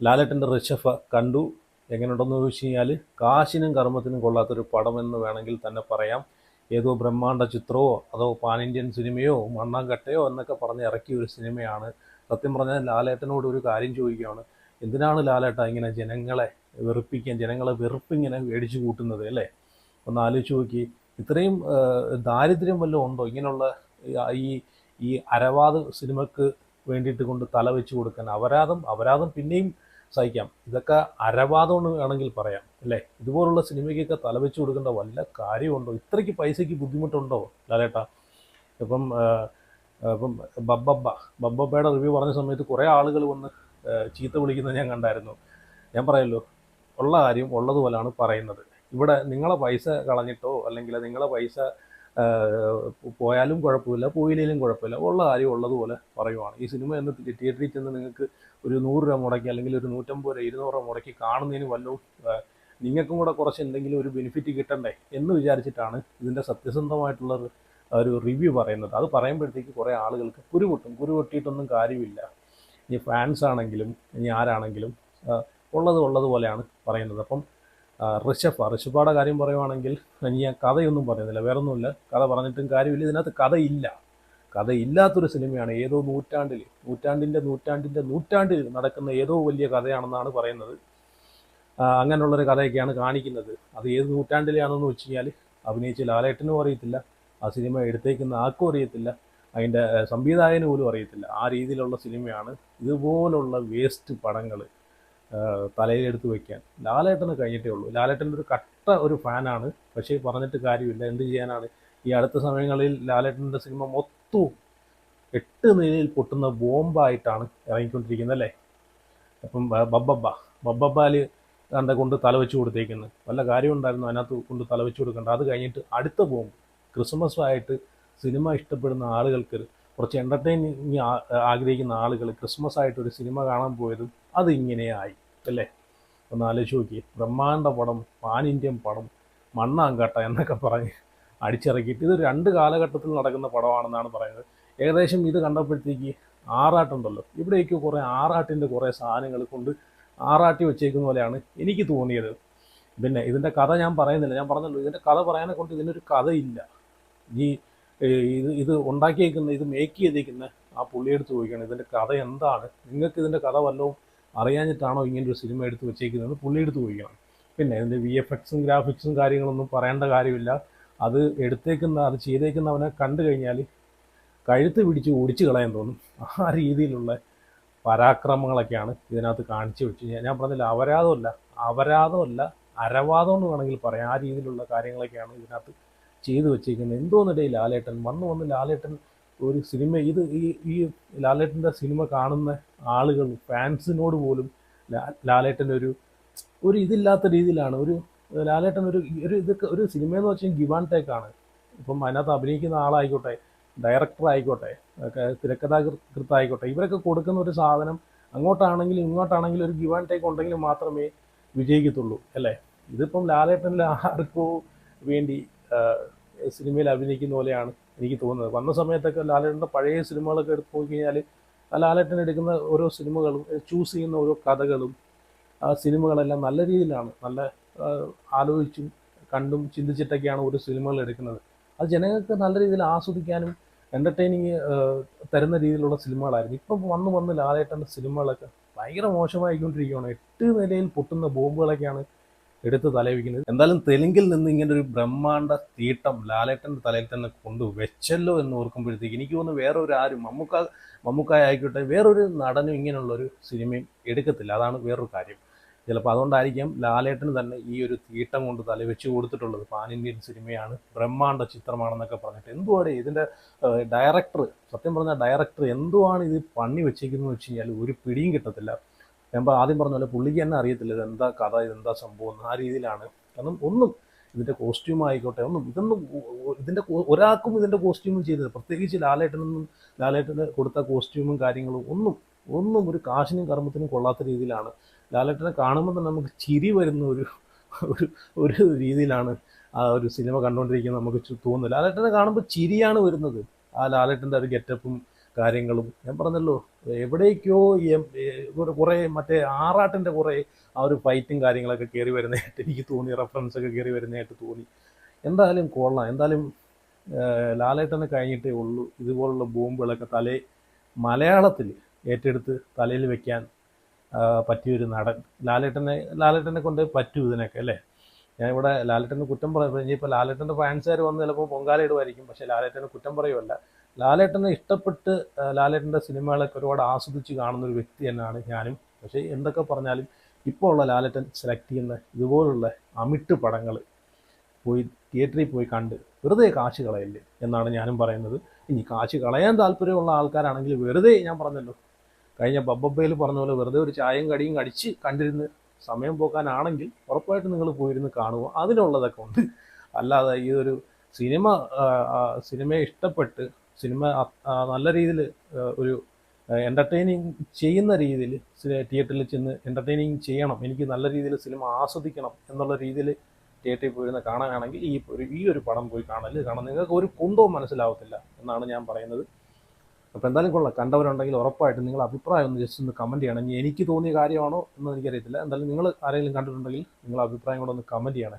ലാലേട്ടൻ്റെ ഋഷഭ കണ്ടു. എങ്ങനെയുണ്ടെന്ന് ചോദിച്ചു കഴിഞ്ഞാൽ കാശിനും കർമ്മത്തിനും കൊള്ളാത്തൊരു പടമെന്ന് വേണമെങ്കിൽ തന്നെ പറയാം. ഏതോ ബ്രഹ്മാണ്ഡ ചിത്രമോ അതോ പാൻ ഇന്ത്യൻ സിനിമയോ മണ്ണാങ്കട്ടയോ എന്നൊക്കെ പറഞ്ഞ് ഇറക്കിയ ഒരു സിനിമയാണ്. സത്യം പറഞ്ഞാൽ ലാലേട്ടനോട് ഒരു കാര്യം ചോദിക്കുകയാണ്, എന്തിനാണ് ലാലേട്ട ഇങ്ങനെ ജനങ്ങളെ വെറുപ്പിക്കാൻ, ജനങ്ങളെ വെറുപ്പിങ്ങനെ മേടിച്ചു കൂട്ടുന്നത് അല്ലേ? ഒന്ന് ആലോചിച്ച് നോക്കി. ഇത്രയും ദാരിദ്ര്യം വല്ലതും ഉണ്ടോ ഇങ്ങനെയുള്ള ഈ ഈ അരവാദ സിനിമക്ക് വേണ്ടിയിട്ട് കൊണ്ട് തല വെച്ച് കൊടുക്കാൻ? അപരാധം പിന്നെയും സഹിക്കാം, ഇതൊക്കെ അരവാദം എന്ന് വേണമെങ്കിൽ പറയാം അല്ലേ? ഇതുപോലുള്ള സിനിമയ്ക്കൊക്കെ തല വെച്ച് കൊടുക്കേണ്ട വല്ല കാര്യമുണ്ടോ? ഇത്രയ്ക്ക് പൈസയ്ക്ക് ബുദ്ധിമുട്ടുണ്ടോ ലാലേട്ടാ? ഇപ്പം ഇപ്പം ബബ്ബയുടെ റിവ്യൂ പറഞ്ഞ സമയത്ത് കുറേ ആളുകൾ വന്ന് ചീത്ത വിളിക്കുന്നത് ഞാൻ കണ്ടായിരുന്നു. ഞാൻ പറയല്ലോ, ഉള്ള കാര്യം ഉള്ളതുപോലെയാണ് പറയുന്നത്. ഇവിടെ നിങ്ങളെ പൈസ കളഞ്ഞിട്ടോ അല്ലെങ്കിൽ നിങ്ങളെ പൈസ പോയാലും കുഴപ്പമില്ല, പോയില്ലെങ്കിലും കുഴപ്പമില്ല, ഉള്ള കാര്യം ഉള്ളതുപോലെ പറയുവാണ്. ഈ സിനിമ എന്ന് തിയേറ്ററിൽ ചെന്ന് നിങ്ങൾക്ക് ഒരു 100 രൂപ മുടക്കി അല്ലെങ്കിൽ ഒരു 150 രൂപ 200 രൂപ മുടക്കി കാണുന്നതിന് വല്ലതും നിങ്ങൾക്കും കൂടെ കുറച്ച് എന്തെങ്കിലും ഒരു ബെനിഫിറ്റ് കിട്ടണ്ടേ എന്ന് വിചാരിച്ചിട്ടാണ് ഇതിൻ്റെ സത്യസന്ധമായിട്ടുള്ള ഒരു റിവ്യൂ പറയുന്നത്. അത് പറയുമ്പോഴത്തേക്ക് കുറേ ആളുകൾക്ക് കുരുപൊട്ടിയിട്ടൊന്നും കാര്യമില്ല. ഇനി ഫാൻസ് ആണെങ്കിലും ഇനി ആരാണെങ്കിലും ഉള്ളതുപോലെയാണ് പറയുന്നത്. അപ്പം ഋഷഭയുടെ കാര്യം പറയുവാണെങ്കിൽ ഞാൻ കഥയൊന്നും പറയുന്നില്ല, വേറൊന്നുമില്ല. കഥ പറഞ്ഞിട്ടും കാര്യമില്ല, ഇതിനകത്ത് കഥയില്ലാത്തൊരു സിനിമയാണ്. ഏതോ നൂറ്റാണ്ടിൽ നടക്കുന്ന ഏതോ വലിയ കഥയാണെന്നാണ് പറയുന്നത്. അങ്ങനെയുള്ളൊരു കഥയൊക്കെയാണ് കാണിക്കുന്നത്. അത് ഏത് നൂറ്റാണ്ടിലാണെന്ന് വെച്ച് കഴിഞ്ഞാൽ അഭിനയിച്ച ലാലേട്ടനും അറിയത്തില്ല, ആ സിനിമ എടുത്തേക്കുന്ന ആർക്കും അറിയത്തില്ല, അതിൻ്റെ സംവിധായകന് പോലും അറിയത്തില്ല. ആ രീതിയിലുള്ള സിനിമയാണ്. ഇതുപോലുള്ള വേസ്റ്റ് പടങ്ങൾ തലയിലെടുത്ത് വയ്ക്കാൻ ലാലേട്ടന് കഴിഞ്ഞിട്ടേ ഉള്ളൂ. ലാലേട്ടൻ്റെ ഒരു ഫാനാണ്, പക്ഷേ പറഞ്ഞിട്ട് കാര്യമില്ല, എന്ത് ചെയ്യാനാണ്? ഈ അടുത്ത സമയങ്ങളിൽ ലാലേട്ടൻ്റെ സിനിമ മൊത്തവും 8 നിലയിൽ പൊട്ടുന്ന ബോംബായിട്ടാണ് ഇറങ്ങിക്കൊണ്ടിരിക്കുന്നത് അല്ലേ? അപ്പം ബബ്ബബ്ബാൽ കൊണ്ട് തലവെച്ച് കൊടുത്തേക്കുന്നത് വല്ല കാര്യം ഉണ്ടായിരുന്നു അതിനകത്ത് കൊണ്ട് തലവെച്ച് കൊടുക്കേണ്ട. അത് കഴിഞ്ഞിട്ട് അടുത്ത ബോംബ് ക്രിസ്മസ് ആയിട്ട് സിനിമ ഇഷ്ടപ്പെടുന്ന ആളുകൾക്ക്, കുറച്ച് എൻ്റർടൈനിങ് ആഗ്രഹിക്കുന്ന ആളുകൾ ക്രിസ്മസ് ആയിട്ട് ഒരു സിനിമ കാണാൻ പോയതും അത് ഇങ്ങനെയായി അല്ലേ? ഒന്ന് ആലോചിച്ച് നോക്കി. ബ്രഹ്മാണ്ഡ പടം, പാൻ ഇന്ത്യൻ പടം, മണ്ണാങ്കട്ട എന്നൊക്കെ പറഞ്ഞ് അടിച്ചിറക്കിയിട്ട് ഇത് 2 കാലഘട്ടത്തിൽ നടക്കുന്ന പടമാണെന്നാണ് പറയുന്നത്. ഏകദേശം ഇത് കണ്ടപ്പോഴത്തേക്ക് ആറാട്ടുണ്ടല്ലോ, ഇവിടേക്ക് കുറേ ആറാട്ടിൻ്റെ കുറേ സാധനങ്ങൾ കൊണ്ട് ആറാട്ടി വെച്ചേക്കുന്ന പോലെയാണ് എനിക്ക് തോന്നിയത്. പിന്നെ ഇതിൻ്റെ കഥ ഞാൻ പറയുന്നില്ല, ഞാൻ പറഞ്ഞല്ലോ ഇതിൻ്റെ കഥ പറയാനെ കൊണ്ട് ഇതിനൊരു കഥയില്ല. ഈ ഇത് ഉണ്ടാക്കിയേക്കുന്ന, ഇത് മേക്ക് ചെയ്തേക്കുന്ന ആ പുള്ളിയെടുത്ത് ചോദിക്കുകയാണ് ഇതിൻ്റെ കഥ എന്താണ്, നിങ്ങൾക്ക് ഇതിൻ്റെ കഥ വല്ലതും അറിയാഞ്ഞിട്ടാണോ ഇങ്ങനൊരു സിനിമ എടുത്ത് വെച്ചേക്കുന്നതെന്ന് പുള്ളിയെടുത്ത് ചോദിക്കണം. പിന്നെ ഇതിൻ്റെ VFX ഗ്രാഫിക്സും കാര്യങ്ങളൊന്നും പറയേണ്ട കാര്യമില്ല. അത് ചെയ്തേക്കുന്നവനെ കണ്ടു കഴിഞ്ഞാൽ കഴുത്ത് പിടിച്ച് ഓടിച്ചു കളയാൻ തോന്നും. ആ രീതിയിലുള്ള പരാക്രമങ്ങളൊക്കെയാണ് ഇതിനകത്ത് കാണിച്ചു വെച്ച് ഞാൻ പറഞ്ഞില്ല, അപരാധമല്ല അരവാദം എന്ന് വേണമെങ്കിൽ പറയാം. ആ രീതിയിലുള്ള കാര്യങ്ങളൊക്കെയാണ് ഇതിനകത്ത് ചെയ്തു വെച്ചിരിക്കുന്നത്. എന്തോന്നിടയിൽ ലാലേട്ടൻ വന്ന് ലാലേട്ടൻ ഒരു സിനിമ ഈ ലാലേട്ടൻ്റെ സിനിമ കാണുന്ന ആളുകൾ, ഫാൻസിനോട് പോലും ലാലേട്ടൻ്റെ ഒരു ഇതില്ലാത്ത രീതിയിലാണ് ലാലേട്ടൻ ഒരു സിനിമയെന്ന് വെച്ചാൽ ഗിവ് ആൻഡ് ടേക്ക് ആണ്. ഇപ്പം അതിനകത്ത് അഭിനയിക്കുന്ന ആളായിക്കോട്ടെ, ഡയറക്ടർ ആയിക്കോട്ടെ, തിരക്കഥാകൃത്തായിക്കോട്ടെ, ഇവരൊക്കെ കൊടുക്കുന്ന ഒരു സാധനം അങ്ങോട്ടാണെങ്കിലും ഇങ്ങോട്ടാണെങ്കിലും ഒരു ഗിവ് ആൻഡ് ടേക്ക് ഉണ്ടെങ്കിൽ മാത്രമേ വിജയിക്കത്തുള്ളൂ അല്ലേ? ഇതിപ്പം ലാലേട്ടനിൽ ആർക്കോ വേണ്ടി സിനിമയിൽ അഭിനയിക്കുന്ന പോലെയാണ് എനിക്ക് തോന്നുന്നത്. വന്ന സമയത്തൊക്കെ ലാലേട്ടൻ്റെ പഴയ സിനിമകളൊക്കെ എടുത്ത് നോക്കി കഴിഞ്ഞാൽ ലാലേട്ടൻ എടുക്കുന്ന ഓരോ സിനിമകളും ചൂസ് ചെയ്യുന്ന ഓരോ കഥകളും ആ സിനിമകളെല്ലാം നല്ല രീതിയിലാണ്, നല്ല ആലോചിച്ചും കണ്ടും ചിന്തിച്ചിട്ടൊക്കെയാണ് ഓരോ സിനിമകൾ എടുക്കുന്നത്. അത് ജനങ്ങൾക്ക് നല്ല രീതിയിൽ ആസ്വദിക്കാനും എൻ്റർടൈനിങ് തരുന്ന രീതിയിലുള്ള സിനിമകളായിരുന്നു. ഇപ്പം വന്ന് ലാലേട്ടൻ്റെ സിനിമകളൊക്കെ ഭയങ്കര മോശമായിക്കൊണ്ടിരിക്കുകയാണ്. 8 നിലയിൽ പൊട്ടുന്ന ബോംബുകളൊക്കെയാണ് എടുത്ത് തലവെക്കുന്നത്. എന്തായാലും തെലുങ്കിൽ നിന്ന് ഇങ്ങനെ ഒരു ബ്രഹ്മാണ്ഡ തീട്ടം ലാലേട്ടൻ്റെ തലയിൽ തന്നെ കൊണ്ടുവച്ചല്ലോ എന്ന് ഓർക്കുമ്പോഴത്തേക്ക് എനിക്ക് തോന്നുന്നു വേറൊരു ആരും മമ്മൂക്കായ ആയിക്കോട്ടെ വേറൊരു നടനും ഇങ്ങനെയുള്ളൊരു സിനിമയും എടുക്കത്തില്ല. അതാണ് വേറൊരു കാര്യം. ചിലപ്പോൾ അതുകൊണ്ടായിരിക്കാം ലാലേട്ടന് തന്നെ ഈ ഒരു തീട്ടം കൊണ്ട് തലവെച്ച് കൊടുത്തിട്ടുള്ളത്. പാൻ ഇന്ത്യൻ സിനിമയാണ്, ബ്രഹ്മാണ്ഡ ചിത്രമാണെന്നൊക്കെ പറഞ്ഞിട്ട്. എന്തുവാണ് ഇതിൻ്റെ സത്യം പറഞ്ഞാൽ ഡയറക്ടർ എന്തുവാണ് ഇത് പണി വെച്ചേക്കുന്നതെന്ന് വെച്ച് കഴിഞ്ഞാൽ ഒരു പിടിയും കിട്ടത്തില്ല. ഞാൻ ആദ്യം പറഞ്ഞ പോലെ പുള്ളിക്ക് തന്നെ അറിയത്തില്ല ഇതെന്താ കഥ, ഇതെന്താ സംഭവം. ആ രീതിയിലാണ്. കാരണം ഇതിൻ്റെ കോസ്റ്റ്യൂം ആയിക്കോട്ടെ ഇതിൻ്റെ ഒരാൾക്കും ഇതിൻ്റെ കോസ്റ്റ്യൂമും ചെയ്തത്, പ്രത്യേകിച്ച് ലാലേട്ടന് കൊടുത്ത കോസ്റ്റ്യൂമും കാര്യങ്ങളും ഒന്നും ഒരു കാശിനും കർമ്മത്തിനും കൊള്ളാത്ത രീതിയിലാണ്. ലാലേട്ടനെ കാണുമ്പോൾ തന്നെ നമുക്ക് ചിരി വരുന്ന ഒരു രീതിയിലാണ് ആ ഒരു സിനിമ കണ്ടുകൊണ്ടിരിക്കുന്നത് നമുക്ക് തോന്നുന്നത്. ലാലേട്ടനെ കാണുമ്പോൾ ചിരിയാണ് വരുന്നത്. ആ ലാലേട്ടൻ്റെ ഒരു ഗെറ്റപ്പും കാര്യങ്ങളും ഞാൻ പറഞ്ഞല്ലോ, എവിടേക്കോ കുറേ മറ്റേ ആറാട്ടിൻ്റെ കുറേ ആ ഒരു ഫൈറ്റും കാര്യങ്ങളൊക്കെ കയറി വരുന്നതായിട്ട് എനിക്ക് തോന്നി, റെഫറൻസൊക്കെ കയറി വരുന്നതായിട്ട് തോന്നി. എന്തായാലും കൊള്ളാം. എന്തായാലും ലാലേട്ടനെ കഴിഞ്ഞിട്ടേ ഉള്ളൂ ഇതുപോലുള്ള ബോംബുകളൊക്കെ മലയാളത്തിൽ ഏറ്റെടുത്ത് തലയിൽ വെക്കാൻ പറ്റിയൊരു നടൻ. ലാലേട്ടനെ കൊണ്ട് പറ്റൂ ഇതിനൊക്കെ അല്ലേ. ഞാൻ ഇവിടെ ലാലേട്ടനെ കുറ്റം പറയുമ്പോൾ ഇനിയിപ്പോൾ ലാലേട്ടൻ്റെ ഫാൻസുകാർ വന്ന് ചിലപ്പോൾ പൊങ്കാല ഇടുമായിരിക്കും, പക്ഷേ ലാലേട്ടനെ കുറ്റം പറയുമല്ല. ലാലേട്ടനെ ഇഷ്ടപ്പെട്ട് ലാലേട്ടൻ്റെ സിനിമകളൊക്കെ ഒരുപാട് ആസ്വദിച്ച് കാണുന്ന ഒരു വ്യക്തി തന്നെയാണ് ഞാനും. പക്ഷേ എന്തൊക്കെ പറഞ്ഞാലും ഇപ്പോൾ ഉള്ള ലാലേട്ടൻ സെലക്ട് ചെയ്യുന്ന ഇതുപോലുള്ള അമിട്ട് പടങ്ങൾ പോയി തിയേറ്ററിൽ പോയി കണ്ട് വെറുതെ കാശ് കളയല്ലേ എന്നാണ് ഞാനും പറയുന്നത്. ഇനി കാശ് കളയാൻ താല്പര്യമുള്ള ആൾക്കാരാണെങ്കിൽ വെറുതെ, ഞാൻ പറഞ്ഞല്ലോ കഴിഞ്ഞ ബബ്ബയിൽ പറഞ്ഞ പോലെ, വെറുതെ ഒരു ചായയും കടിയും കടിച്ച് കണ്ടിരുന്ന് സമയം പോക്കാനാണെങ്കിൽ ഉറപ്പായിട്ട് നിങ്ങൾ പോയിരുന്ന് കാണുക, അതിനുള്ളതൊക്കെ ഉണ്ട്. അല്ലാതെ ഈ ഒരു സിനിമയെ ഇഷ്ടപ്പെട്ട് സിനിമ നല്ല രീതിയിൽ ഒരു എൻ്റർടൈനിങ് ചെയ്യുന്ന രീതിയിൽ തിയേറ്ററിൽ ചെന്ന് എൻ്റർടൈനിങ് ചെയ്യണം, എനിക്ക് നല്ല രീതിയിൽ സിനിമ ആസ്വദിക്കണം എന്നുള്ള രീതിയിൽ തിയേറ്ററിൽ പോയിരുന്ന് കാണാനാണെങ്കിൽ ഈ ഒരു പടം പോയി കാരണം നിങ്ങൾക്ക് ഒരു കുന്തവും മനസ്സിലാവത്തില്ല എന്നാണ് ഞാൻ പറയുന്നത്. അപ്പോൾ എന്തായാലും കൊള്ളാം. കണ്ടവരുണ്ടെങ്കിൽ ഉറപ്പായിട്ടും നിങ്ങൾ അഭിപ്രായം ഒന്ന് ജസ്റ്റ് ഒന്ന് കമൻറ്റ് ചെയ്യണം. ഇനി എനിക്ക് തോന്നിയ കാര്യമാണോ എന്ന് എനിക്കറിയത്തില്ല. എന്തായാലും നിങ്ങൾ ആരെങ്കിലും കണ്ടിട്ടുണ്ടെങ്കിൽ നിങ്ങളുടെ അഭിപ്രായം കൂടെ ഒന്ന് കമൻറ്റ് ചെയ്യണേ.